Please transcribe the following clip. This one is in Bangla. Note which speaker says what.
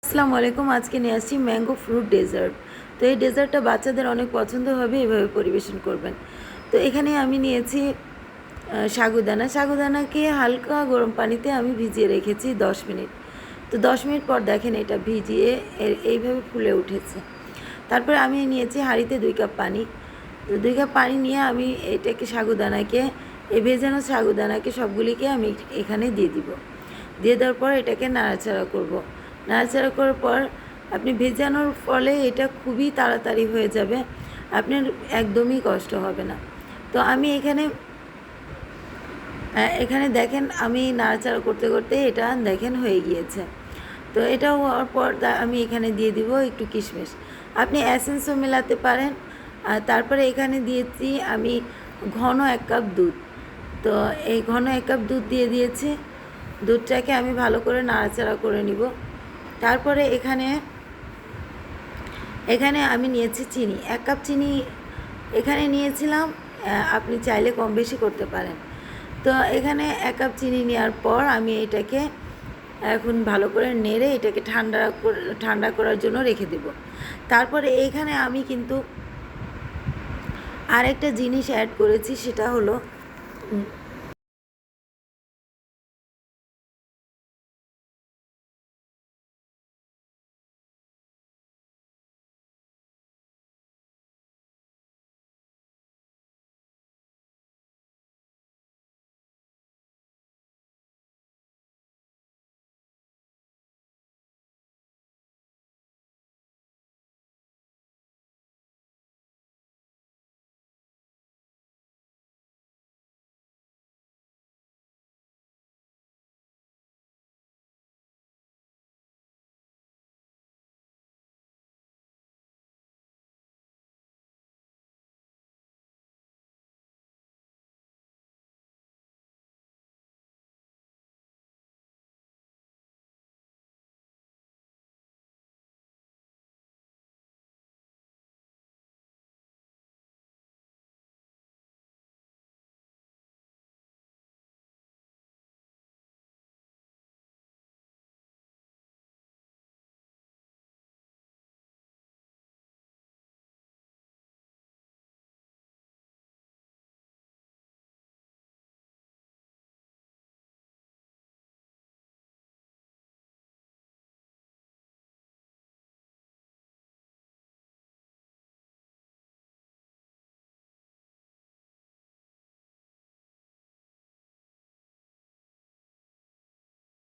Speaker 1: আসসালামু আলাইকুম। আজকে নিয়ে আসছি ম্যাঙ্গো ফ্রুট ডেজার্ট। তো এই ডেজার্টটা বাচ্চাদের অনেক পছন্দ হবে, এভাবে পরিবেশন করবেন। তো এখানে আমি নিয়েছি সাগুদানাকে হালকা গরম পানিতে আমি ভিজিয়ে রেখেছি 10 মিনিট। তো 10 মিনিট পর দেখেন এটা ভিজিয়ে এইভাবে ফুলে উঠেছে। তারপরে আমি নিয়েছি হাঁড়িতে 2 কাপ পানি। 2 কাপ পানি নিয়ে আমি সাগুদানাকে, এই ভেজানো সাগুদানাকে সবগুলিকে আমি এখানে দিয়ে দিব। দিয়ে দেওয়ার পর এটাকে নাড়াচাড়া করব। নাড়াচাড়া করার পর আপনি ভেজানোর ফলে এটা খুবই তাড়াতাড়ি হয়ে যাবে, আপনার একদমই কষ্ট হবে না। তো আমি এখানে দেখেন আমি নাড়াচাড়া করতে করতে এটা দেখেন হয়ে গিয়েছে। তো এটা হওয়ার পর আমি এখানে দিয়ে দিব একটু কিশমিশ, আপনি এসেন্সও মেলাতে পারেন। আর তারপরে এখানে দিয়েছি আমি ঘন 1 কাপ দুধ। তো এই ঘন 1 কাপ দুধ দিয়ে দিয়েছি। দুধটাকে আমি ভালো করে নাড়াচাড়া করে নিব। তারপরে এখানে আমি নিয়েছি চিনি, 1 কাপ চিনি এখানে নিয়েছিলাম। আপনি চাইলে কম বেশি করতে পারেন। তো এখানে 1 কাপ চিনি নেওয়ার পর আমি এটাকে এখন ভালো করে নেড়ে এটাকে ঠান্ডা করার জন্য রেখে দেব। তারপরে এখানে আমি কিন্তু আরেকটা জিনিস অ্যাড করেছি, সেটা হলো